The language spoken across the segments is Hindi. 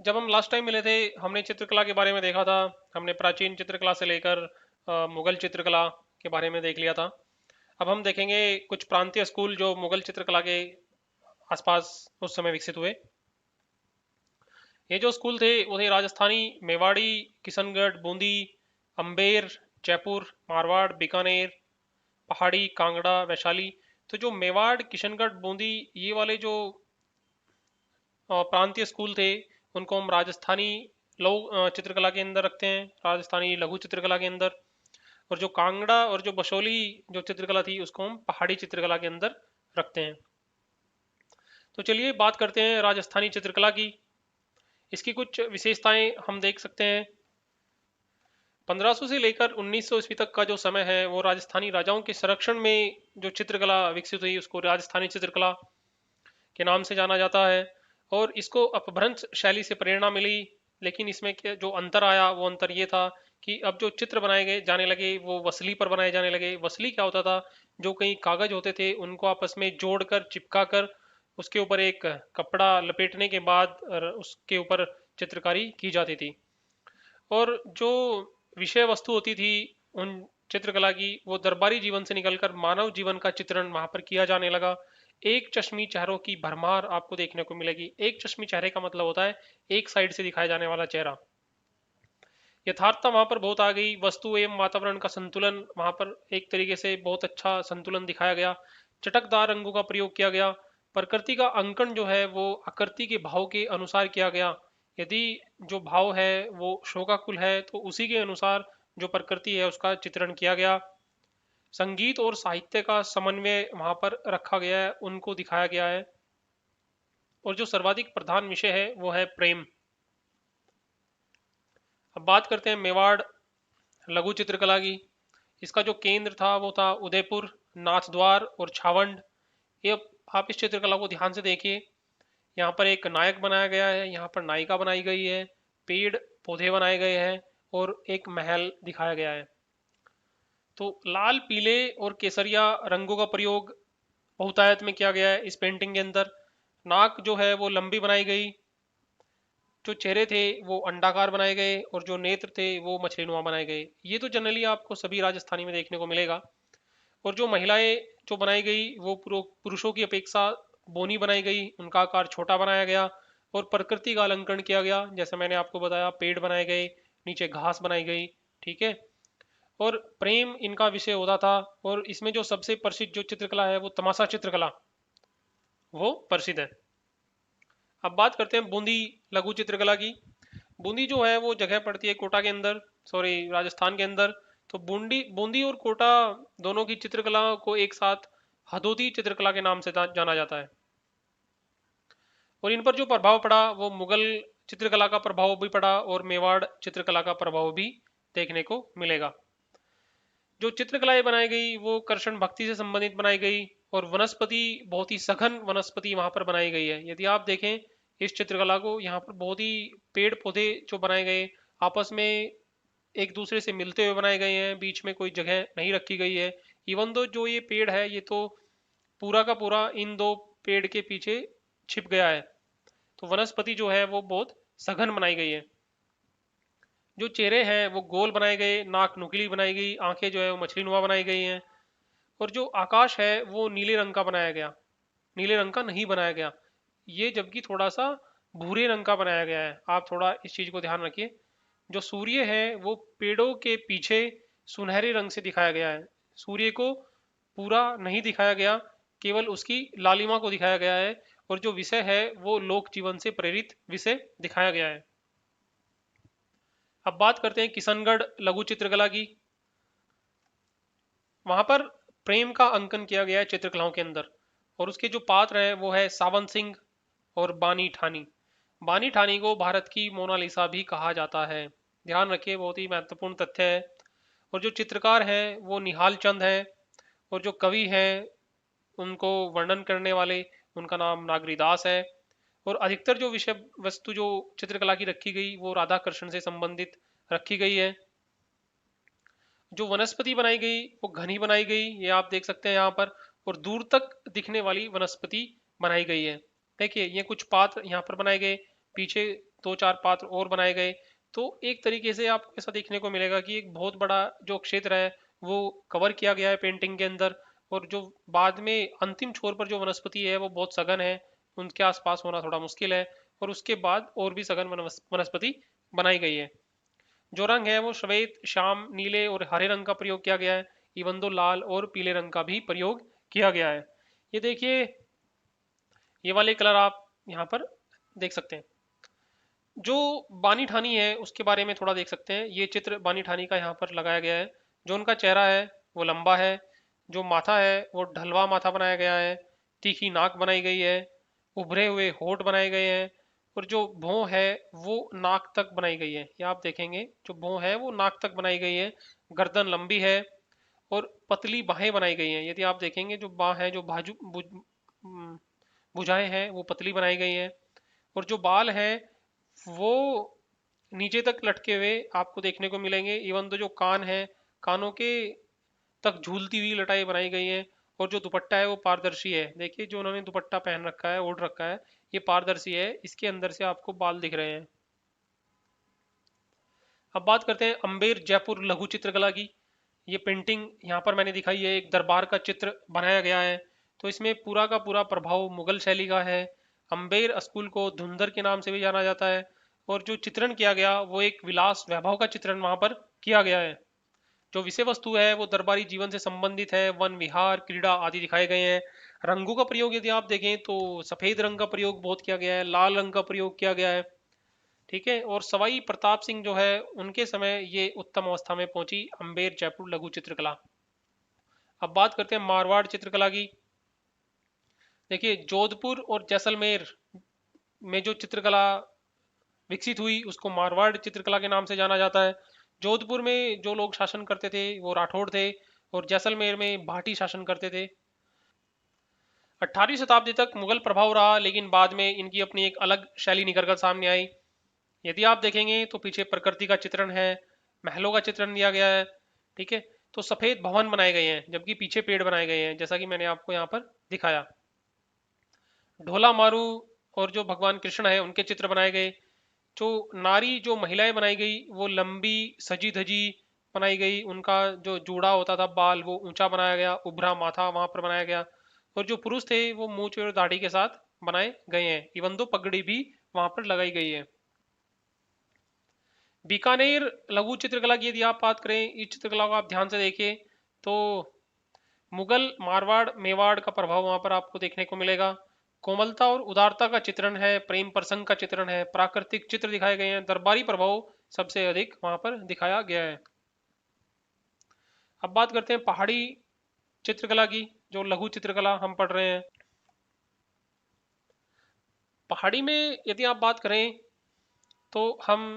जब हम लास्ट टाइम मिले थे हमने चित्रकला के बारे में देखा था। हमने प्राचीन चित्रकला से लेकर मुगल चित्रकला के बारे में देख लिया था। अब हम देखेंगे कुछ प्रांतीय स्कूल जो मुगल चित्रकला के आसपास उस समय विकसित हुए। ये जो स्कूल थे वो थे राजस्थानी, मेवाड़ी, किशनगढ़, बूंदी, अम्बेर, जयपुर, मारवाड़, बीकानेर, पहाड़ी, कांगड़ा, वैशाली। तो जो मेवाड़, किशनगढ़, बूंदी, ये वाले जो प्रांतीय स्कूल थे उनको हम राजस्थानी लोग चित्रकला के अंदर रखते हैं, राजस्थानी लघु चित्रकला के अंदर। और जो कांगड़ा और जो बशोली जो चित्रकला थी उसको हम पहाड़ी चित्रकला के अंदर रखते हैं। तो चलिए बात करते हैं राजस्थानी चित्रकला की। इसकी कुछ विशेषताएं हम देख सकते हैं। 1500 से लेकर 1900 ईस्वी तक का जो समय है वो राजस्थानी राजाओं के संरक्षण में जो चित्रकला विकसित हुई उसको राजस्थानी चित्रकला के नाम से जाना जाता है। और इसको अपभ्रंश शैली से प्रेरणा मिली, लेकिन इसमें जो अंतर आया वो अंतर ये था कि अब जो चित्र बनाए गए जाने लगे वो वसली पर बनाए जाने लगे। वसली क्या होता था, जो कई कागज होते थे उनको आपस में जोड़कर चिपका कर उसके ऊपर एक कपड़ा लपेटने के बाद उसके ऊपर चित्रकारी की जाती थी। और जो विषय वस्तु होती थी उन चित्रकला की वो दरबारी जीवन से निकलकर मानव जीवन का चित्रण वहां पर किया जाने लगा। एक चश्मी चेहरों की भरमार आपको देखने को मिलेगी। एक चश्मी चेहरे का मतलब होता है एक साइड से दिखाया जाने वाला चेहरा। यथार्थता वहां पर बहुत आ गई। वस्तु एवं वातावरण का संतुलन वहां पर एक तरीके से बहुत अच्छा संतुलन दिखाया गया। चटकदार रंगों का प्रयोग किया गया। प्रकृति का अंकन जो है वो आकृति के भाव के अनुसार किया गया। यदि जो भाव है वो शोकाकुल है तो उसी के अनुसार जो प्रकृति है उसका चित्रण किया गया। संगीत और साहित्य का समन्वय वहां पर रखा गया है, उनको दिखाया गया है। और जो सर्वाधिक प्रधान विषय है वो है प्रेम। अब बात करते हैं मेवाड़ लघु चित्रकला की। इसका जो केंद्र था वो था उदयपुर, नाथद्वार और छावंड। ये आप इस चित्रकला को ध्यान से देखिए। यहाँ पर एक नायक बनाया गया है, यहाँ पर नायिका बनाई गई है, पेड़ पौधे बनाए गए हैं और एक महल दिखाया गया है। तो लाल, पीले और केसरिया रंगों का प्रयोग बहुतायत में किया गया है इस पेंटिंग के अंदर। नाक जो है वो लंबी बनाई गई। जो चेहरे थे वो अंडाकार बनाए गए और जो नेत्र थे वो मछलीनुमा बनाए गए। ये तो जनरली आपको सभी राजस्थानी में देखने को मिलेगा। और जो महिलाएं जो बनाई गई वो पुरुषों की अपेक्षा बोनी बनाई गई, उनका आकार छोटा बनाया गया और प्रकृति का अलंकरण किया गया। जैसे मैंने आपको बताया, पेड़ बनाए गए, नीचे घास बनाई गई। ठीक है। और प्रेम इनका विषय होता था। और इसमें जो सबसे प्रसिद्ध जो चित्रकला है वो तमाशा चित्रकला वो प्रसिद्ध है। अब बात करते हैं बूंदी लघु चित्रकला की। बूंदी जो है वो जगह पड़ती है कोटा के अंदर, सॉरी राजस्थान के अंदर। तो बूंदी बूंदी और कोटा दोनों की चित्रकला को एक साथ हदोती चित्रकला के नाम से जाना जाता है। और इन पर जो प्रभाव पड़ा वो मुगल चित्रकला का प्रभाव भी पड़ा और मेवाड़ चित्रकला का प्रभाव भी देखने को मिलेगा। जो चित्रकलाएं बनाई गई वो कृष्ण भक्ति से संबंधित बनाई गई। और वनस्पति, बहुत ही सघन वनस्पति वहां पर बनाई गई है। यदि आप देखें इस चित्रकला को, यहाँ पर बहुत ही पेड़ पौधे जो बनाए गए आपस में एक दूसरे से मिलते हुए बनाए गए हैं, बीच में कोई जगह नहीं रखी गई है। इवन दो जो ये पेड़ है ये तो पूरा का पूरा इन दो पेड़ के पीछे छिप गया है। तो वनस्पति जो है वो बहुत सघन बनाई गई है। जो चेहरे हैं वो गोल बनाए गए, नाक नुकीली बनाई गई, आंखें जो है वो मछली नुमा बनाई गई हैं। और जो आकाश है वो नीले रंग का बनाया गया, नीले रंग का नहीं बनाया गया, ये जबकि थोड़ा सा भूरे रंग का बनाया गया है। आप थोड़ा इस चीज को ध्यान रखिए। जो सूर्य है वो पेड़ों के पीछे सुनहरे रंग से दिखाया गया है। सूर्य को पूरा नहीं दिखाया गया, केवल उसकी लालिमा को दिखाया गया है। और जो विषय है वो लोक जीवन से प्रेरित विषय दिखाया गया है। अब बात करते हैं किशनगढ़ लघु चित्रकला की। वहां पर प्रेम का अंकन किया गया है चित्रकलाओं के अंदर। और उसके जो पात्र हैं वो है सावन सिंह और बानी ठानी। बानी ठानी को भारत की मोनालिसा भी कहा जाता है। ध्यान रखिए, बहुत ही महत्वपूर्ण तथ्य है। और जो चित्रकार हैं वो निहाल चंद है। और जो कवि हैं उनको वर्णन करने वाले, उनका नाम नागरीदास है। और अधिकतर जो विषय वस्तु जो चित्रकला की रखी गई वो राधा कृष्ण से संबंधित रखी गई है। जो वनस्पति बनाई गई वो घनी बनाई गई, ये आप देख सकते हैं यहाँ पर। और दूर तक दिखने वाली वनस्पति बनाई गई है। देखिए ये कुछ पात्र यहाँ पर बनाए गए, पीछे दो चार पात्र और बनाए गए। तो एक तरीके से आपको ऐसा देखने को मिलेगा कि एक बहुत बड़ा जो क्षेत्र है वो कवर किया गया है पेंटिंग के अंदर। और जो बाद में अंतिम छोर पर जो वनस्पति है वो बहुत सघन है, उनके आसपास होना थोड़ा मुश्किल है। और उसके बाद और भी सघन वनस्पति बनाई गई है। जो रंग है वो श्वेत, श्याम, नीले और हरे रंग का प्रयोग किया गया है। इवन दो लाल और पीले रंग का भी प्रयोग किया गया है। ये देखिए, ये वाले कलर आप यहाँ पर देख सकते हैं। जो बानी ठानी है उसके बारे में थोड़ा देख सकते हैं। ये चित्र बानी ठानी का यहाँ पर लगाया गया है। जो उनका चेहरा है वो लंबा है, जो माथा है वो ढलवा माथा बनाया गया है, तीखी नाक बनाई गई है, उभरे हुए होठ बनाए गए हैं, और जो भौं है वो नाक तक बनाई गई है। ये आप देखेंगे, जो भौं है वो नाक तक बनाई गई है। गर्दन लंबी है और पतली बाहें बनाई गई हैं। यदि आप देखेंगे, जो बाह है, जो भुजाएं हैं वो पतली बनाई गई हैं। और जो बाल हैं वो नीचे तक लटके हुए आपको देखने को मिलेंगे। इवन तो जो कान है, कानों के तक झूलती हुई लटाई बनाई गई हैं। और जो दुपट्टा है वो पारदर्शी है। देखिए, जो उन्होंने दुपट्टा पहन रखा है, ओढ़ रखा है, ये पारदर्शी है, इसके अंदर से आपको बाल दिख रहे हैं। अब बात करते हैं अम्बेर जयपुर लघु चित्रकला की। ये पेंटिंग यहाँ पर मैंने दिखाई है, एक दरबार का चित्र बनाया गया है। तो इसमें पूरा का पूरा प्रभाव मुगल शैली का है। अम्बेर स्कूल को धुंधर के नाम से भी जाना जाता है। और जो चित्रण किया गया वो एक विलास वैभव का चित्रण वहां पर किया गया है। जो विषय वस्तु है वो दरबारी जीवन से संबंधित है, वन विहार, क्रीड़ा आदि दिखाए गए हैं। रंगों का प्रयोग यदि आप देखें तो सफेद रंग का प्रयोग बहुत किया गया है, लाल रंग का प्रयोग किया गया है। ठीक है। और सवाई प्रताप सिंह जो है उनके समय ये उत्तम अवस्था में पहुंची अम्बेर जयपुर लघु चित्रकला। अब बात करते हैं मारवाड़ चित्रकला की। देखिए, जोधपुर और जैसलमेर में जो चित्रकला विकसित हुई उसको मारवाड़ चित्रकला के नाम से जाना जाता है। जोधपुर में जो लोग शासन करते थे वो राठौड़ थे, और जैसलमेर में भाटी शासन करते थे। 18वीं शताब्दी तक मुगल प्रभाव रहा, लेकिन बाद में इनकी अपनी एक अलग शैली निकल कर सामने आई। यदि आप देखेंगे तो पीछे प्रकृति का चित्रण है, महलों का चित्रण दिया गया है। ठीक है। तो सफेद भवन बनाए गए हैं जबकि पीछे पेड़ बनाए गए हैं, जैसा कि मैंने आपको यहाँ पर दिखाया। ढोला मारू और जो भगवान कृष्ण है उनके चित्र बनाए गए। जो नारी, जो महिलाएं बनाई गई वो लंबी सजी धजी बनाई गई। उनका जो जूड़ा होता था बाल वो ऊंचा बनाया गया, उभरा माथा वहां पर बनाया गया। और जो पुरुष थे वो मूंछ और दाढ़ी के साथ बनाए गए हैं। इवन दो पगड़ी भी वहां पर लगाई गई है। बीकानेर लघु चित्रकला की यदि आप बात करें, इस चित्रकला को आप ध्यान से देखिए तो मुगल, मारवाड़, मेवाड़ का प्रभाव वहां पर आपको देखने को मिलेगा। कोमलता और उदारता का चित्रण है, प्रेम प्रसंग का चित्रण है, प्राकृतिक चित्र दिखाए गए हैं, दरबारी प्रभाव सबसे अधिक वहां पर दिखाया गया है। अब बात करते हैं पहाड़ी चित्रकला की, जो लघु चित्रकला हम पढ़ रहे हैं। पहाड़ी में यदि आप बात करें तो हम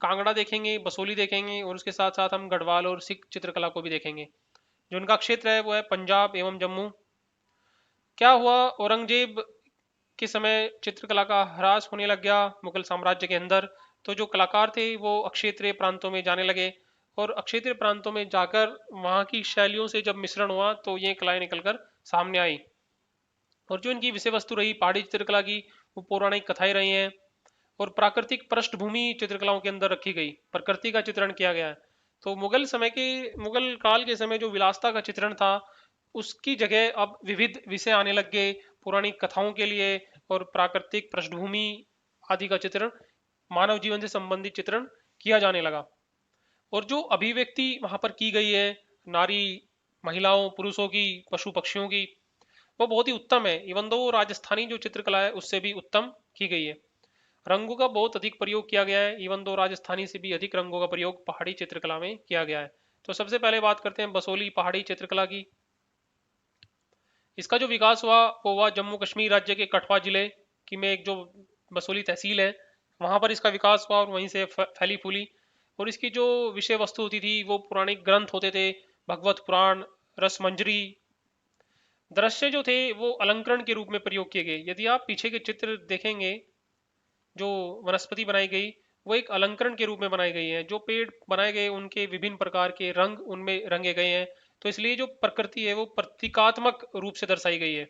कांगड़ा देखेंगे, बसोली देखेंगे, और उसके साथ साथ हम गढ़वाल और सिख चित्रकला को भी देखेंगे। जो उनका क्षेत्र है वो है पंजाब एवं जम्मू। क्या हुआ, औरंगजेब के समय चित्रकला का ह्रास होने लग गया मुगल साम्राज्य के अंदर। तो जो कलाकार थे वो अक्षेत्रीय प्रांतों में जाने लगे, और अक्षेत्रीय प्रांतों में जाकर वहाँ की शैलियों से जब मिश्रण हुआ तो ये कलाएं निकलकर सामने आई। और जो इनकी विषय वस्तु रही पहाड़ी चित्रकला की, वो पौराणिक कथाएं रही हैं। और प्राकृतिक पृष्ठभूमि चित्रकलाओं के अंदर रखी गई, प्रकृति का चित्रण किया गया है। तो मुगल काल के समय जो विलासता का चित्रण था उसकी जगह अब विविध विषय आने लग गए पौराणिक कथाओं के लिए। और प्राकृतिक पृष्ठभूमि आदि का चित्रण, मानव जीवन से संबंधित चित्रण किया जाने लगा। और जो अभिव्यक्ति वहां पर की गई है नारी, महिलाओं, पुरुषों की, पशु पक्षियों की, वो बहुत ही उत्तम है। इवन दो राजस्थानी जो चित्रकला है उससे भी उत्तम की गई है। रंगों का बहुत अधिक प्रयोग किया गया है। इवन दो राजस्थानी से भी अधिक रंगों का प्रयोग पहाड़ी चित्रकला में किया गया है। तो सबसे पहले बात करते हैं बसोली पहाड़ी चित्रकला की। इसका जो विकास हुआ वो हुआ जम्मू कश्मीर राज्य के कठवा जिले की में एक जो बसोली तहसील है वहां पर इसका विकास हुआ, और वहीं से फैली फूली। और इसकी जो विषय वस्तु होती थी वो पौराणिक ग्रंथ होते थे, भगवत पुराण, रसमंजरी। दृश्य जो थे वो अलंकरण के रूप में प्रयोग किए गए। यदि आप पीछे के चित्र देखेंगे, जो वनस्पति बनाई गई वो एक अलंकरण के रूप में बनाई गई है। जो पेड़ बनाए गए उनके विभिन्न प्रकार के रंग उनमें रंगे गए हैं। तो इसलिए जो प्रकृति है वो प्रतीकात्मक रूप से दर्शाई गई है।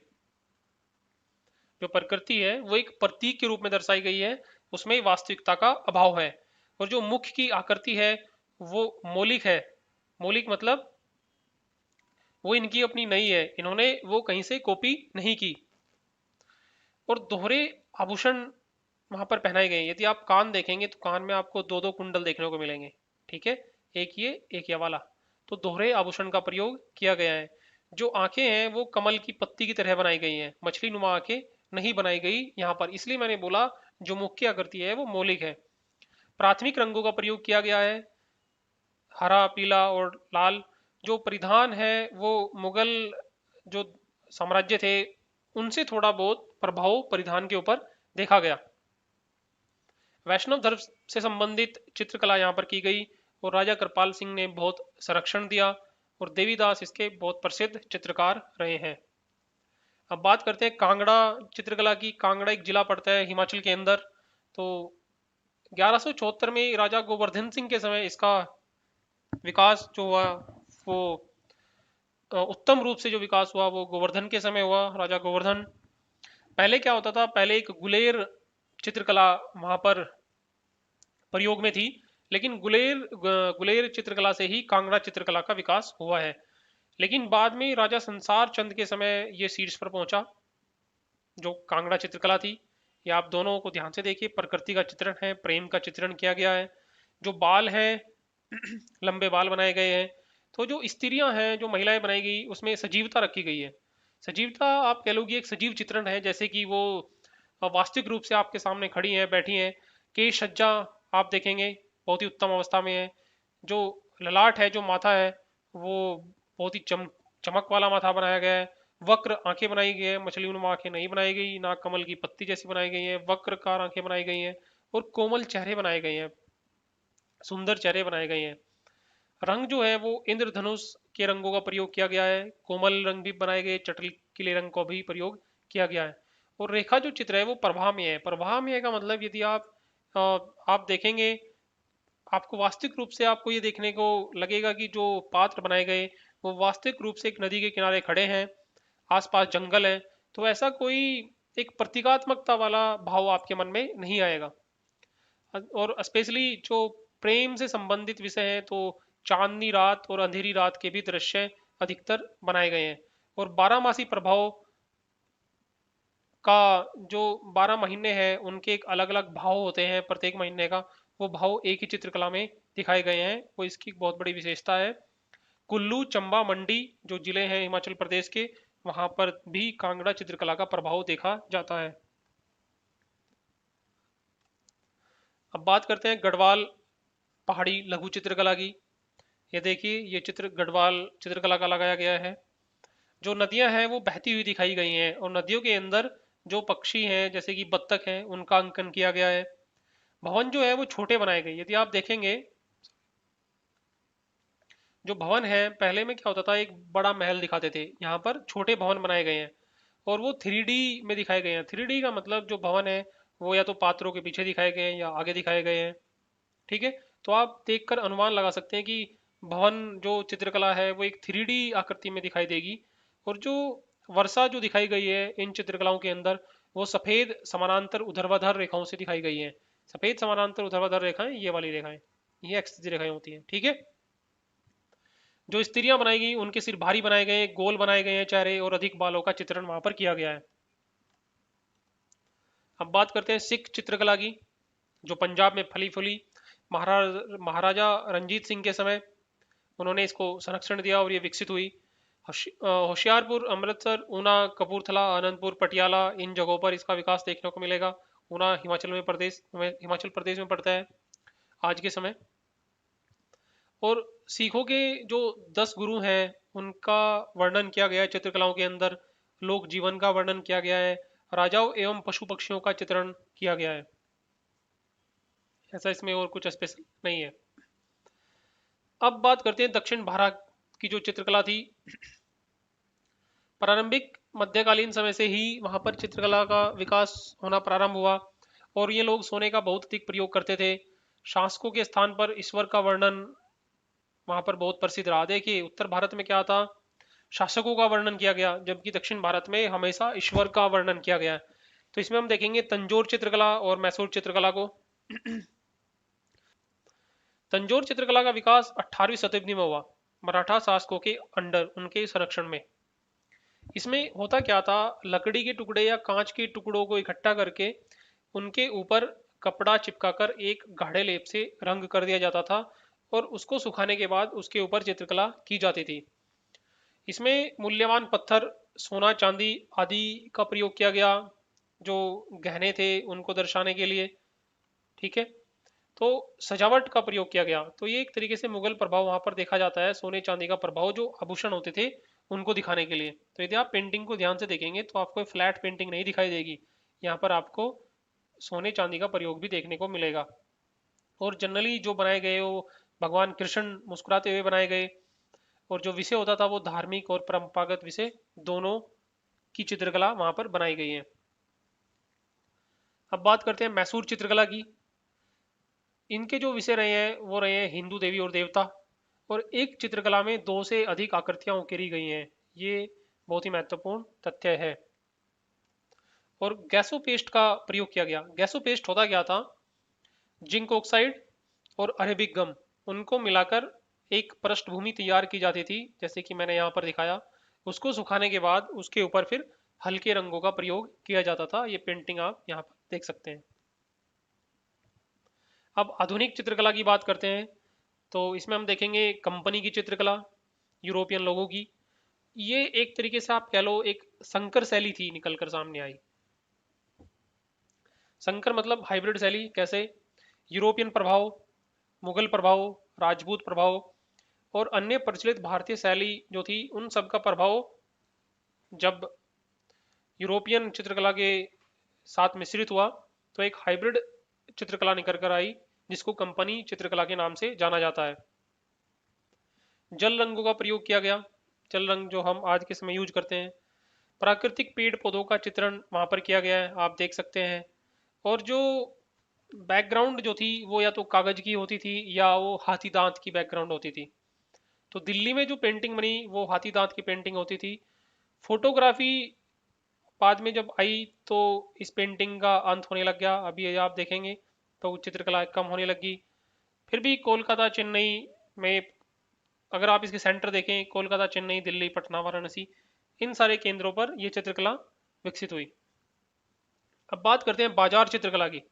जो प्रकृति है वो एक प्रतीक के रूप में दर्शाई गई है। उसमें वास्तविकता का अभाव है। और जो मुख की आकृति है वो मौलिक है। मौलिक मतलब वो इनकी अपनी नहीं है, इन्होंने वो कहीं से कॉपी नहीं की। और दोहरे आभूषण वहां पर पहनाए गए हैं। यदि आप कान देखेंगे तो कान में आपको दो दो कुंडल देखने को मिलेंगे, ठीक है, एक ये वाला। तो दोहरे आभूषण का प्रयोग किया गया है। जो आंखें हैं वो कमल की पत्ती की तरह बनाई गई हैं, मछली नुमा आंखें नहीं बनाई गई यहाँ पर, इसलिए मैंने बोला जो मुख्य आकृति है वो मौलिक है। प्राथमिक रंगों का प्रयोग किया गया है, हरा, पीला और लाल। जो परिधान है वो मुगल जो साम्राज्य थे उनसे थोड़ा बहुत प्रभाव परिधान के ऊपर देखा गया। वैष्णव धर्म से संबंधित चित्रकला यहाँ पर की गई और राजा कृपाल सिंह ने बहुत संरक्षण दिया और देवीदास इसके बहुत प्रसिद्ध चित्रकार रहे हैं। अब बात करते हैं कांगड़ा चित्रकला की। कांगड़ा एक जिला पड़ता है हिमाचल के अंदर। तो 1174 में राजा गोवर्धन सिंह के समय इसका विकास जो हुआ वो उत्तम रूप से जो विकास हुआ वो गोवर्धन के समय हुआ, राजा गोवर्धन। पहले क्या होता था, पहले एक गुलेर चित्रकला वहां पर प्रयोग में थी, लेकिन गुलेर चित्रकला से ही कांगड़ा चित्रकला का विकास हुआ है। लेकिन बाद में राजा संसार चंद के समय ये शीर्ष पर पहुंचा जो कांगड़ा चित्रकला थी। ये आप दोनों को ध्यान से देखिए, प्रकृति का चित्रण है, प्रेम का चित्रण किया गया है। जो बाल हैं लंबे बाल बनाए गए हैं। तो जो स्त्रियां हैं, जो महिलाएं बनाई गई, उसमें सजीवता रखी गई है। सजीवता आप कह लो कि एक सजीव चित्रण है, जैसे कि वो वास्तविक रूप से आपके सामने खड़ी हैं, बैठी हैं। केश सज्जा आप देखेंगे बहुत ही उत्तम अवस्था में है। जो ललाट है, जो माथा है, वो बहुत ही चमक वाला माथा बनाया गया है। वक्र आंखें बनाई गई है, मछली नुमा आंखें नहीं बनाई गई, ना कमल की पत्ती जैसी बनाई गई है, वक्रकार आंखें बनाई गई हैं और कोमल चेहरे बनाए गए हैं, सुंदर चेहरे बनाए गए हैं। रंग जो है वो इंद्रधनुष के रंगों का प्रयोग किया गया है। कोमल रंग भी बनाए गए, चटकीले रंग का भी प्रयोग किया गया है। और रेखा जो चित्र है वो प्रभा में है। प्रभा में का मतलब यदि आप देखेंगे, आपको वास्तविक रूप से आपको ये देखने को लगेगा कि जो पात्र बनाए गए वो वास्तविक रूप से एक नदी के किनारे खड़े हैं, आसपास जंगल है। तो ऐसा कोई एक प्रतीकात्मकता वाला भाव आपके मन में नहीं आएगा। और स्पेशली जो प्रेम से संबंधित विषय है तो चांदनी रात और अंधेरी रात के भी दृश्य अधिकतर बनाए गए हैं। और बारहमासी प्रभाव का जो 12 महीने हैं उनके एक अलग अलग भाव होते हैं, प्रत्येक महीने का वो भाव एक ही चित्रकला में दिखाए गए हैं, वो इसकी बहुत बड़ी विशेषता है। कुल्लू, चंबा, मंडी जो जिले हैं हिमाचल प्रदेश के, वहां पर भी कांगड़ा चित्रकला का प्रभाव देखा जाता है। अब बात करते हैं गढ़वाल पहाड़ी लघु चित्रकला की। ये देखिए, ये चित्र गढ़वाल चित्रकला का लगाया गया है। जो नदियां हैं वो बहती हुई दिखाई गई हैं और नदियों के अंदर जो पक्षी हैं जैसे कि बत्तख हैं उनका अंकन किया गया है। भवन जो है वो छोटे बनाए गए। यदि आप देखेंगे जो भवन है, पहले में क्या होता था, एक बड़ा महल दिखाते थे, यहाँ पर छोटे भवन बनाए गए हैं और वो 3D में दिखाए गए हैं। 3D का मतलब जो भवन है वो या तो पात्रों के पीछे दिखाए गए हैं या आगे दिखाए गए हैं, ठीक है। तो आप देखकर अनुमान लगा सकते हैं कि भवन जो चित्रकला है वो एक 3D आकृति में दिखाई देगी। और जो वर्षा जो दिखाई गई है इन चित्रकलाओं के अंदर, वो सफेद समानांतर ऊर्ध्वाधर रेखाओं से दिखाई गई है। सफेद समानांतर ऊर्ध्वाधर रेखाएं, ये वाली रेखाएं, ये एक्स रेखाएं होती हैं, ठीक है। जो स्त्रियां बनाई गई उनके सिर भारी बनाए गए, गोल बनाए गए हैं चेहरे और अधिक बालों का चित्रण वहां पर किया गया है। अब बात करते हैं सिख चित्रकला की, जो पंजाब में फली फूली। महाराजा रंजीत सिंह के समय उन्होंने इसको संरक्षण दिया और ये विकसित हुई। होशियारपुर, अमृतसर, ऊना, कपूरथला, आनंदपुर, पटियाला, इन जगहों पर इसका विकास देखने को मिलेगा। ऊना हिमाचल प्रदेश में पड़ता है आज के समय। और सिखों के जो 10 गुरु हैं उनका वर्णन किया गया है चित्रकलाओं के अंदर। लोक जीवन का वर्णन किया गया है। राजाओं एवं पशु पक्षियों का चित्रण किया गया है। ऐसा इसमें और कुछ स्पेशल नहीं है। अब बात करते हैं दक्षिण भारत की जो चित्रकला थी। प्रारंभिक मध्यकालीन समय से ही वहां पर चित्रकला का विकास होना प्रारंभ हुआ और ये लोग सोने का बहुत अधिक प्रयोग करते थे। शासकों के स्थान पर ईश्वर का वर्णन वहां पर बहुत प्रसिद्ध रहा। देखिए, उत्तर भारत में क्या था, शासकों का वर्णन किया गया, जबकि दक्षिण भारत में हमेशा ईश्वर का वर्णन किया गया। तो इसमें हम देखेंगे तंजौर चित्रकला और मैसूर चित्रकला को। तंजौर चित्रकला का विकास 18वीं शताब्दी में हुआ, मराठा शासकों के अंडर, उनके संरक्षण में। इसमें होता क्या था, लकड़ी के टुकड़े या कांच के टुकड़ों को इकट्ठा करके उनके ऊपर कपड़ा चिपकाकर एक गाढ़े लेप से रंग कर दिया जाता था और उसको सुखाने के बाद उसके ऊपर चित्रकला की जाती थी। इसमें मूल्यवान पत्थर, सोना चांदी आदि का प्रयोग किया गया, जो गहने थे उनको दर्शाने के लिए। ठीक है, तो सजावट का प्रयोग किया गया। तो ये एक तरीके से मुगल प्रभाव वहां पर देखा जाता है, सोने चांदी का प्रभाव जो आभूषण होते थे उनको दिखाने के लिए। तो यदि आप पेंटिंग को ध्यान से देखेंगे तो आपको फ्लैट पेंटिंग नहीं दिखाई देगी, यहाँ पर आपको सोने चांदी का प्रयोग भी देखने को मिलेगा। और जनरली जो बनाए गए वो भगवान कृष्ण मुस्कुराते हुए बनाए गए, और जो विषय होता था वो धार्मिक और परंपरागत विषय दोनों की चित्रकला वहां पर बनाई गई है। अब बात करते हैं मैसूर चित्रकला की। इनके जो विषय रहे हैं वो रहे हैं हिंदू देवी और देवता, और एक चित्रकला में 2 से अधिक आकृतियां उकेरी गई हैं, ये बहुत ही महत्वपूर्ण तथ्य है। और गैसो पेस्ट का प्रयोग किया गया। गैसो पेस्ट होता क्या था, जिंक ऑक्साइड और अरेबिक गम, उनको मिलाकर एक पृष्ठभूमि तैयार की जाती थी, जैसे कि मैंने यहाँ पर दिखाया। उसको सुखाने के बाद उसके ऊपर फिर हल्के रंगों का प्रयोग किया जाता था। ये पेंटिंग आप यहाँ पर देख सकते हैं। अब आधुनिक चित्रकला की बात करते हैं, तो इसमें हम देखेंगे कंपनी की चित्रकला, यूरोपियन लोगों की। ये एक तरीके से आप कह लो एक संकर शैली थी निकलकर सामने आई। संकर मतलब हाइब्रिड शैली। कैसे, यूरोपियन प्रभाव, मुगल प्रभाव, राजपूत प्रभाव और अन्य प्रचलित भारतीय शैली जो थी, उन सब का प्रभाव जब यूरोपियन चित्रकला के साथ मिश्रित हुआ तो एक हाइब्रिड चित्रकला निकल कर आई, जिसको कंपनी चित्रकला के नाम से जाना जाता है। जल रंगों का प्रयोग किया गया। जल रंग जो हम आज के समय यूज करते हैं। प्राकृतिक पेड़ पौधों का चित्रण वहां पर किया गया है, आप देख सकते हैं। और जो बैकग्राउंड जो थी वो या तो कागज की होती थी या वो हाथी दांत की बैकग्राउंड होती थी। तो दिल्ली में जो पेंटिंग बनी वो हाथी दांत की पेंटिंग होती थी। फोटोग्राफी बाद में जब आई तो इस पेंटिंग का अंत होने लग गया। अभी ये आप देखेंगे तो चित्रकला कम होने लगी। फिर भी कोलकाता चेन्नई में, अगर आप इसके सेंटर देखें, कोलकाता चेन्नई दिल्ली पटना वाराणसी, इन सारे केंद्रों पर यह चित्रकला विकसित हुई। अब बात करते हैं बाजार चित्रकला की।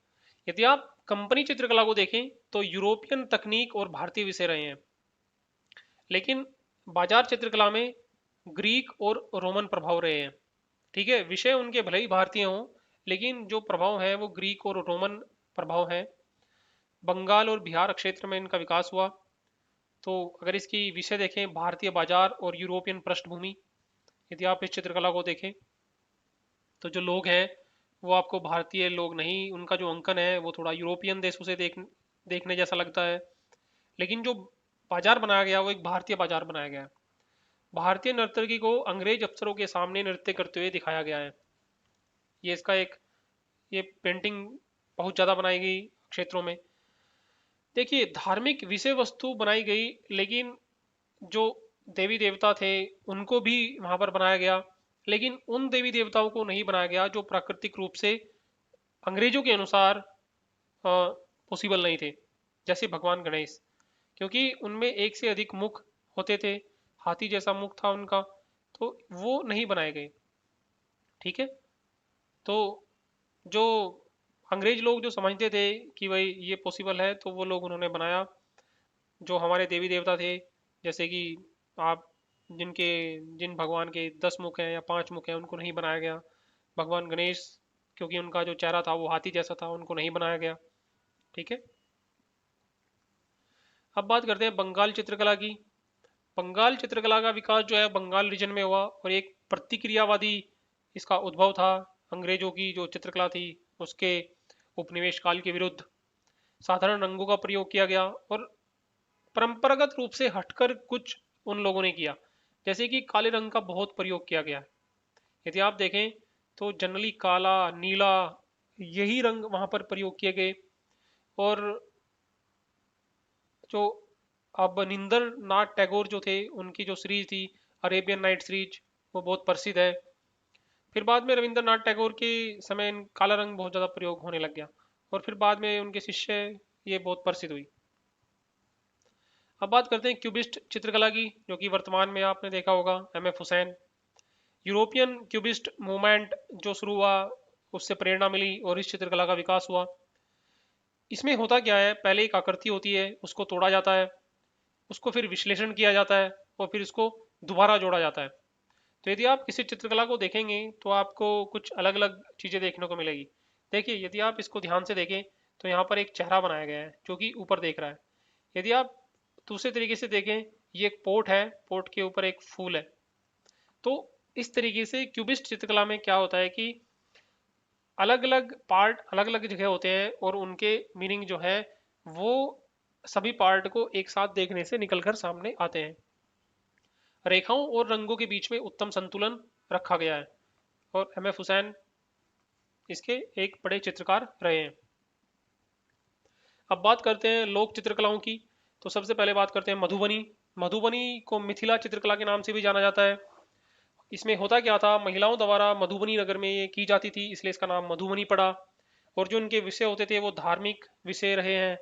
यदि आप कंपनी चित्रकला को देखें तो यूरोपियन तकनीक और भारतीय विषय रहे हैं, लेकिन बाजार चित्रकला में ग्रीक और रोमन प्रभाव रहे हैं। ठीक है, विषय उनके भले ही भारतीय हों, लेकिन जो प्रभाव है वो ग्रीक और रोमन प्रभाव है। बंगाल और बिहार क्षेत्र में इनका विकास हुआ। तो अगर इसकी विषय देखें, भारतीय बाजार और यूरोपियन पृष्ठभूमि, यदि आप इस चित्रकला को देखें तो जो लोग हैं वो आपको भारतीय लोग नहीं, उनका जो अंकन है वो थोड़ा यूरोपियन देशों से देखने जैसा लगता है। लेकिन जो बाजार बनाया गया वो एक भारतीय बाजार बनाया गया है। भारतीय नर्तकी को अंग्रेज अफसरों के सामने नृत्य करते हुए दिखाया गया है। ये इसका एक, ये पेंटिंग बहुत ज़्यादा बनाई गई क्षेत्रों में। देखिए, धार्मिक विषय वस्तु बनाई गई, लेकिन जो देवी देवता थे उनको भी वहां पर बनाया गया, लेकिन उन देवी देवताओं को नहीं बनाया गया जो प्राकृतिक रूप से अंग्रेजों के अनुसार पॉसिबल नहीं थे, जैसे भगवान गणेश, क्योंकि उनमें एक से अधिक मुख होते थे, हाथी जैसा मुख था उनका, तो वो नहीं बनाए गए। ठीक है, तो जो अंग्रेज लोग जो समझते थे कि भाई ये पॉसिबल है, तो वो लोग उन्होंने बनाया। जो हमारे देवी देवता थे, जैसे कि आप जिनके जिन भगवान के 10 मुख हैं या 5 मुख हैं उनको नहीं बनाया गया। भगवान गणेश, क्योंकि उनका जो चेहरा था वो हाथी जैसा था, उनको नहीं बनाया गया। ठीक है, अब बात करते हैं बंगाल चित्रकला की। बंगाल चित्रकला का विकास जो है बंगाल रीजन में हुआ, और एक प्रतिक्रियावादी इसका उद्भव था। अंग्रेजों की जो चित्रकला थी उसके उपनिवेश काल के विरुद्ध साधारण रंगों का प्रयोग किया गया, और परंपरागत रूप से हटकर कुछ उन लोगों ने किया, जैसे कि काले रंग का बहुत प्रयोग किया गया है। यदि आप देखें तो जनरली काला, नीला, यही रंग वहां पर प्रयोग किए गए। और जो अब निंदर नाथ टैगोर जो थे, उनकी जो सीरीज थी अरेबियन नाइट सीरीज, वो बहुत प्रसिद्ध है। फिर बाद में रविंद्रनाथ टैगोर के समय काला रंग बहुत ज़्यादा प्रयोग होने लग गया, और फिर बाद में उनके शिष्य ये बहुत प्रसिद्ध हुई। अब बात करते हैं क्यूबिस्ट चित्रकला की, जो कि वर्तमान में आपने देखा होगा M F Hussain. European cubist movement जो शुरू हुआ, उससे प्रेरणा मिली और इस चित्रकला का विकास हुआ। इसमें होता क्या है, पहले एक आकृति होती है, उसको तोड़ा जाता है, उसको फिर विश्लेषण किया जाता है, और फिर इसको दोबारा जोड़ा जाता है। तो यदि आप किसी चित्रकला को देखेंगे तो आपको कुछ अलग अलग चीज़ें देखने को मिलेगी। देखिए, यदि आप इसको ध्यान से देखें तो यहाँ पर एक चेहरा बनाया गया है जो कि ऊपर देख रहा है। यदि आप दूसरे तरीके से देखें, ये एक पोर्ट है, पोर्ट के ऊपर एक फूल है। तो इस तरीके से क्यूबिस्ट चित्रकला में क्या होता है कि अलग अलग पार्ट अलग अलग जगह होते हैं, और उनके मीनिंग जो है वो सभी पार्ट को एक साथ देखने से निकलकर सामने आते हैं। रेखाओं और रंगों के बीच में उत्तम संतुलन रखा गया है, और एम एफ हुसैन इसके एक बड़े चित्रकार रहे हैं। अब बात करते हैं लोक चित्रकलाओं की। तो सबसे पहले बात करते हैं मधुबनी। मधुबनी को मिथिला चित्रकला के नाम से भी जाना जाता है। इसमें होता क्या था, महिलाओं द्वारा मधुबनी नगर में ये की जाती थी, इसलिए इसका नाम मधुबनी पड़ा। और जो इनके विषय होते थे वो धार्मिक विषय रहे हैं,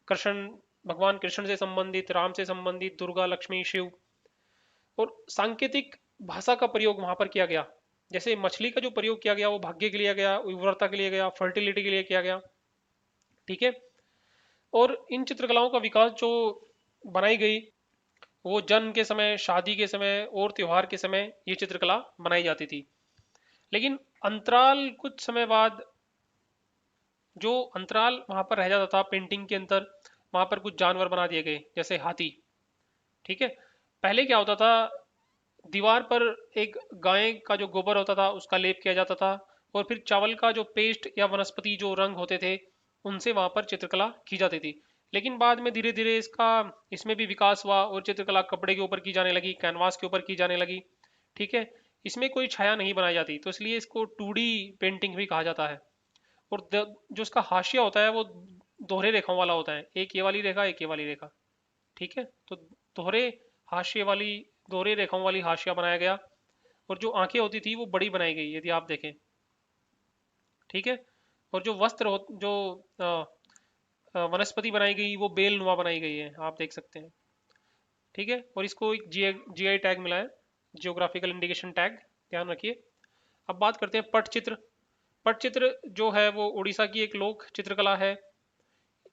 कृष्ण, भगवान कृष्ण से संबंधित, राम से संबंधित, दुर्गा, लक्ष्मी, शिव। और सांकेतिक भाषा का प्रयोग वहां पर किया गया। जैसे मछली का जो प्रयोग किया गया वो भाग्य के लिए गया, उर्वरता के लिए गया, फर्टिलिटी के लिए किया गया। ठीक है। और इन चित्रकलाओं का विकास जो बनाई गई, वो जन्म के समय, शादी के समय और त्योहार के समय ये चित्रकला बनाई जाती थी। लेकिन अंतराल कुछ समय बाद, जो अंतराल वहां पर रह जाता था पेंटिंग के अंदर, वहां पर कुछ जानवर बना दिए गए, जैसे हाथी। ठीक है। पहले क्या होता था, दीवार पर एक गाय का जो गोबर होता था उसका लेप किया जाता था, और फिर चावल का जो पेस्ट या वनस्पति जो रंग होते थे उनसे वहां पर चित्रकला की जाती थी। लेकिन बाद में धीरे धीरे इसका इसमें भी विकास हुआ, और चित्रकला कपड़े के ऊपर की जाने लगी, कैनवास के ऊपर की जाने लगी। ठीक है। इसमें कोई छाया नहीं बनाई जाती, तो इसलिए इसको 2D पेंटिंग भी कहा जाता है। और जो इसका हाशिया होता है वो दोहरे रेखाओं वाला होता है, एक ये वाली रेखा, एक ये वाली रेखा। ठीक है। तो दोहरे हाशिए वाली, दोहरे रेखाओं वाली हाशिया बनाया गया। और जो आंखें होती थी वो बड़ी बनाई गई, यदि आप देखें। ठीक है। और जो वस्त्र जो वनस्पति बनाई गई वो बेल नुमा बनाई गई है, आप देख सकते हैं। ठीक है। और इसको एक जीआई टैग मिला है, जियोग्राफिकल इंडिकेशन टैग, ध्यान रखिए। अब बात करते हैं पटचित्र। पटचित्र जो है वो उड़ीसा की एक लोक चित्रकला है।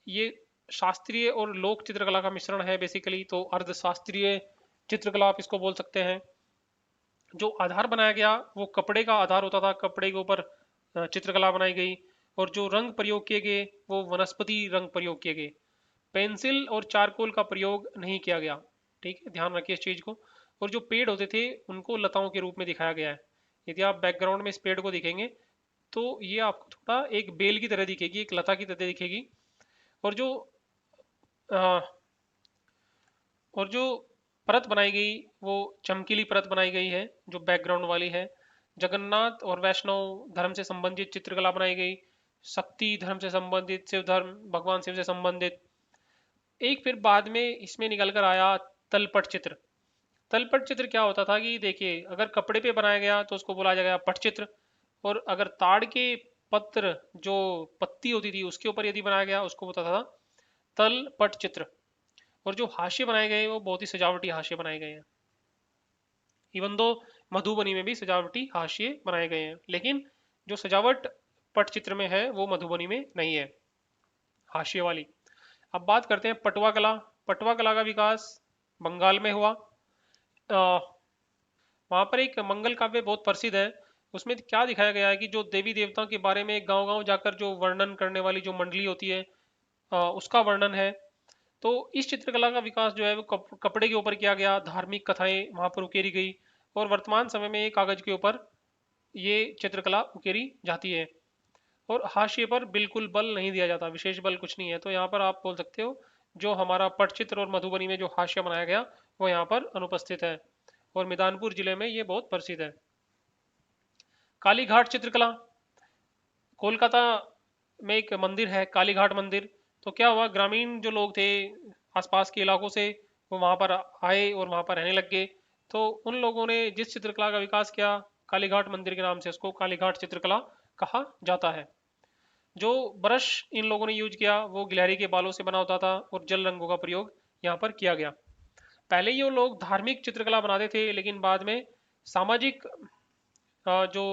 ये शास्त्रीय और लोक चित्रकला का मिश्रण है बेसिकली, तो अर्धशास्त्रीय चित्रकला आप इसको बोल सकते हैं। जो आधार बनाया गया वो कपड़े का आधार होता था, कपड़े के ऊपर चित्रकला बनाई गई। और जो रंग प्रयोग किए गए वो वनस्पति रंग प्रयोग किए गए, पेंसिल और चारकोल का प्रयोग नहीं किया गया। ठीक है, ध्यान रखिए इस चीज को। और जो पेड़ होते थे उनको लताओं के रूप में दिखाया गया है। यदि आप बैकग्राउंड में इस पेड़ को देखेंगे तो ये आपको थोड़ा एक बेल की तरह दिखेगी, एक लता की तरह दिखेगी। और जो अ, और जो परत बनाई गई वो चमकीली परत बनाई गई है जो बैकग्राउंड वाली है। जगन्नाथ और वैष्णव धर्म से संबंधित चित्रकला बनाई गई, शक्ति धर्म से संबंधित, शिव धर्म, भगवान शिव से संबंधित। एक फिर बाद में इसमें निकल कर आया तलपट चित्र। तलपट चित्र क्या होता था कि देखिए, अगर कपड़े पे बनाया गया तो उसको बोला जाएगा पटचित्र, और अगर ताड़ के पत्र जो पत्ती होती थी उसके ऊपर यदि बनाया गया उसको होता था तलपट चित्र। और जो हाशिए बनाए गए वो बहुत ही सजावटी हाशिए बनाए गए हैं। इवन दो मधुबनी में भी सजावटी हाशिए बनाए गए हैं, लेकिन जो सजावट पटचित्र में है वो मधुबनी में नहीं है, हाशिए वाली। अब बात करते हैं पटुआ कला। पटुआ कला का विकास बंगाल में हुआ। वहां पर एक मंगल काव्य बहुत प्रसिद्ध है। उसमें क्या दिखाया गया है कि जो देवी देवताओं के बारे में गांव गांव जाकर जो वर्णन करने वाली जो मंडली होती है, उसका वर्णन है। तो इस चित्रकला का विकास जो है वो कपड़े के ऊपर किया गया, धार्मिक कथाएं वहां पर उकेरी गई। और वर्तमान समय में ये कागज के ऊपर ये चित्रकला उकेरी जाती है। और हाशिए पर बिल्कुल बल नहीं दिया जाता, विशेष बल कुछ नहीं है। तो यहाँ पर आप बोल सकते हो जो हमारा पटचित्र और मधुबनी में जो हाशिया बनाया गया वो यहाँ पर अनुपस्थित है। और मिदानपुर जिले में ये बहुत प्रसिद्ध है। कालीघाट चित्रकला, कोलकाता में एक मंदिर है कालीघाट मंदिर। तो क्या हुआ, ग्रामीण जो लोग थे आसपास के इलाकों से, वो वहां पर आए और वहां पर रहने लग गए। तो उन लोगों ने जिस चित्रकला का विकास किया, कालीघाट मंदिर के नाम से उसको कालीघाट चित्रकला कहा जाता है। जो ब्रश इन लोगों ने यूज किया वो गिलहरी के बालों से बना होता था और जल रंगों का प्रयोग यहाँ पर किया गया। पहले ये लोग धार्मिक चित्रकला बनाते थे, लेकिन बाद में सामाजिक जो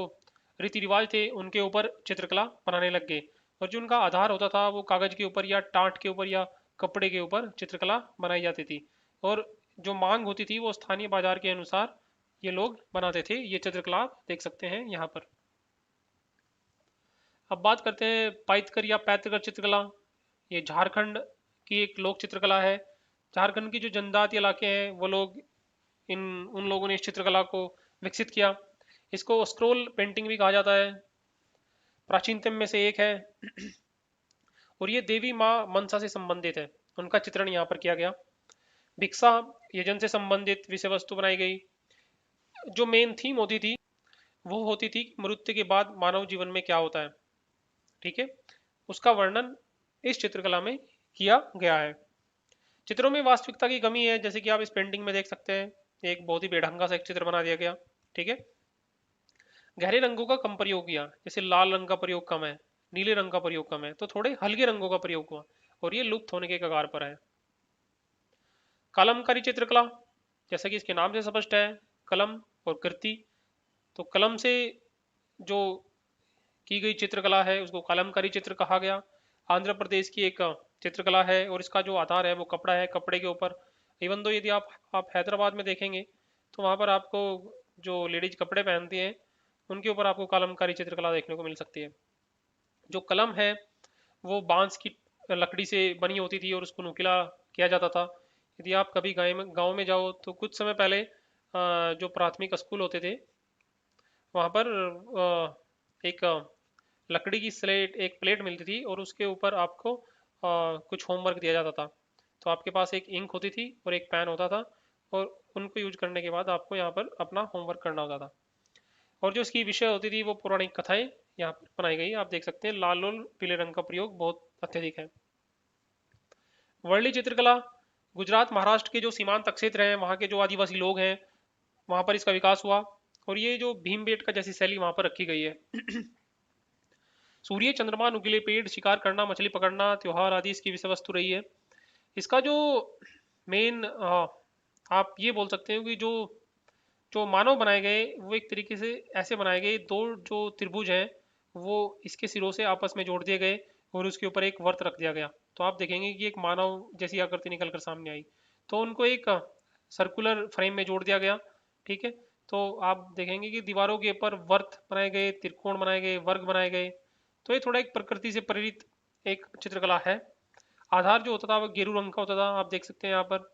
रीति रिवाज थे उनके ऊपर चित्रकला बनाने लग गए, और जो उनका आधार होता था वो कागज के ऊपर या टाट के ऊपर या कपड़े के ऊपर चित्रकला बनाई जाती थी, और जो मांग होती थी वो स्थानीय बाजार के अनुसार ये लोग बनाते थे। ये चित्रकला आप देख सकते हैं यहाँ पर। अब बात करते हैं पाइतकर या पैतृकर चित्रकला। ये झारखंड की एक लोक चित्रकला है। झारखंड की जो जनजातीय इलाके हैं वो लोग इन उन लोगों ने इस चित्रकला को विकसित किया। इसको स्क्रोल पेंटिंग भी कहा जाता है, प्राचीनतम में से एक है। और ये देवी माँ मनसा से संबंधित है, उनका चित्रण यहाँ पर किया गया। भिक्षा यजन से संबंधित विषय वस्तु बनाई गई। जो मेन थीम होती थी वो होती थी मृत्यु के बाद मानव जीवन में क्या होता है, ठीक है, उसका वर्णन इस चित्रकला में किया गया है। चित्रों में वास्तविकता की कमी है, जैसे कि आप इस पेंटिंग में देख सकते हैं, एक बहुत ही बेढंगा सा एक चित्र बना दिया गया, ठीक है। गहरे रंगों का कम प्रयोग किया, जैसे लाल रंग का प्रयोग कम है, नीले रंग का प्रयोग कम है, तो थोड़े हल्के रंगों का प्रयोग हुआ और ये लुप्त होने के कगार पर है। कलमकारी चित्रकला, जैसा कि इसके नाम से स्पष्ट है, कलम और कृति, तो कलम से जो की गई चित्रकला है उसको कलमकारी चित्र कहा गया। आंध्र प्रदेश की एक चित्रकला है और इसका जो आधार है वो कपड़ा है, कपड़े के ऊपर। इवन तो यदि आप हैदराबाद में देखेंगे तो वहाँ पर आपको जो लेडीज कपड़े पहनती हैं उनके ऊपर आपको कलमकारी चित्रकला देखने को मिल सकती है। जो कलम है वो बांस की लकड़ी से बनी होती थी और उसको नुकीला किया जाता था। यदि आप कभी गाँव में जाओ तो कुछ समय पहले जो प्राथमिक स्कूल होते थे वहाँ पर एक लकड़ी की स्लेट, एक प्लेट मिलती थी और उसके ऊपर आपको कुछ होमवर्क दिया जाता था। तो आपके पास एक इंक होती थी और एक पेन होता था, और उनको यूज करने के बाद आपको यहाँ पर अपना होमवर्क करना होता था। और जो इसकी विषय होती थी वो पौराणिक कथाएं यहाँ पर बनाई गई। आप देख सकते हैं लाल और पीले रंग का प्रयोग बहुत अत्यधिक है। वर्ली चित्रकला, गुजरात महाराष्ट्र के जो सीमांत क्षेत्र हैं वहाँ के जो आदिवासी लोग हैं वहाँ पर इसका विकास हुआ, और ये जो भीमबेटका जैसी शैली वहाँ पर रखी गई है। सूर्य, चंद्रमा, नुकीले पेड़, शिकार करना, मछली पकड़ना, त्योहार आदि इसकी विषय वस्तु रही है। इसका जो मेन आप ये बोल सकते हो कि जो जो मानव बनाए गए वो एक तरीके से ऐसे बनाए गए, दो जो त्रिभुज हैं वो इसके सिरों से आपस में जोड़ दिए गए और उसके ऊपर एक वर्त रख दिया गया। तो आप देखेंगे कि एक मानव जैसी आकृति निकल कर सामने आई, तो उनको एक सर्कुलर फ्रेम में जोड़ दिया गया, ठीक है। तो आप देखेंगे कि दीवारों के ऊपर वर्त बनाए गए, त्रिकोण बनाए गए, वर्ग बनाए गए। तो ये थोड़ा एक प्रकृति से प्रेरित एक चित्रकला है। आधार जो होता था वो गेरू रंग का होता था, आप देख सकते हैं यहाँ पर।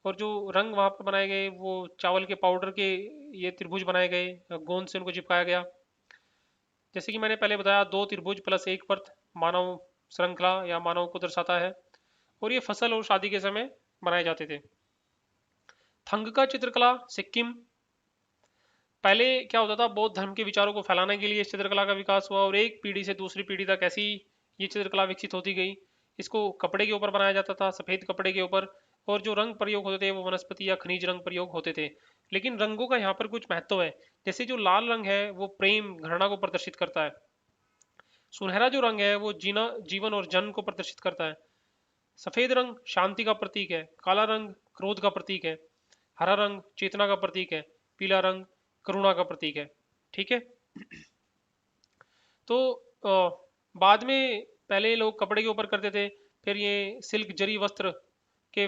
और जो रंग वहाँ पर बनाए गए वो चावल के पाउडर के ये त्रिभुज बनाए गए, गोंद से उनको चिपकाया गया। जैसे कि मैंने पहले बताया, दो त्रिभुज प्लस एक वर्त मानव श्रृंखला या मानव को दर्शाता है, और ये फसल और शादी के समय बनाए जाते थे। थंग का चित्रकला, सिक्किम। पहले क्या होता था, बौद्ध धर्म के विचारों को फैलाने के लिए इस चित्रकला का विकास हुआ, और एक पीढ़ी से दूसरी पीढ़ी तक ऐसी ये चित्रकला विकसित होती गई। इसको कपड़े के ऊपर बनाया जाता था, सफेद कपड़े के ऊपर, और जो रंग प्रयोग होते थे वो वनस्पति या खनिज रंग प्रयोग होते थे। लेकिन रंगों का यहाँ पर कुछ महत्व है। जैसे जो लाल रंग है वो प्रेम, घृणा को प्रदर्शित करता है। सुनहरा जो रंग है वो जीवन और जन्म को प्रदर्शित करता है। सफेद रंग शांति का प्रतीक है, काला रंग क्रोध का प्रतीक है, हरा रंग चेतना का प्रतीक है, पीला रंग करुणा का प्रतीक है, ठीक है। तो बाद में पहले लोग कपड़े के ऊपर करते थे, फिर ये सिल्क जरी वस्त्र के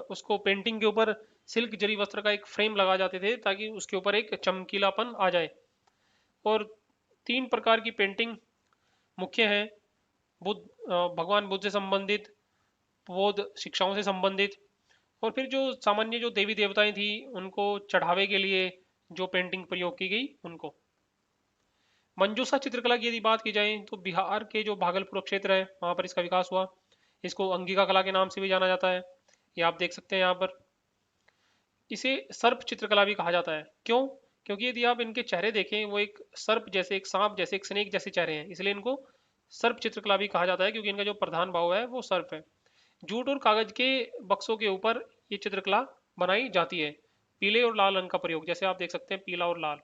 उसको पेंटिंग के ऊपर सिल्क जरी वस्त्र का एक फ्रेम लगा जाते थे ताकि उसके ऊपर एक चमकीलापन आ जाए। और तीन प्रकार की पेंटिंग मुख्य है, बुद्ध, भगवान बुद्ध से संबंधित, बौद्ध शिक्षाओं से संबंधित, और फिर जो सामान्य जो देवी देवताएं थी उनको चढ़ावे के लिए जो पेंटिंग प्रयोग की गई उनको। मंजूसा चित्रकला की यदि बात की जाए तो बिहार के जो भागलपुर क्षेत्र है वहां पर इसका विकास हुआ। इसको अंगिका कला के नाम से भी जाना जाता है, ये आप देख सकते हैं यहाँ पर। इसे सर्प चित्रकला भी कहा जाता है। क्यों? क्योंकि यदि आप इनके चेहरे देखें वो एक सर्प जैसे, एक सांप जैसे, एक स्नेक जैसे चेहरे हैं, इसलिए इनको सर्प चित्रकला भी कहा जाता है, क्योंकि इनका जो प्रधान भाव है वो सर्प है। जूट और कागज के बक्सों के ऊपर ये चित्रकला बनाई जाती है। पीले और लाल रंग का प्रयोग, जैसे आप देख सकते हैं पीला और लाल,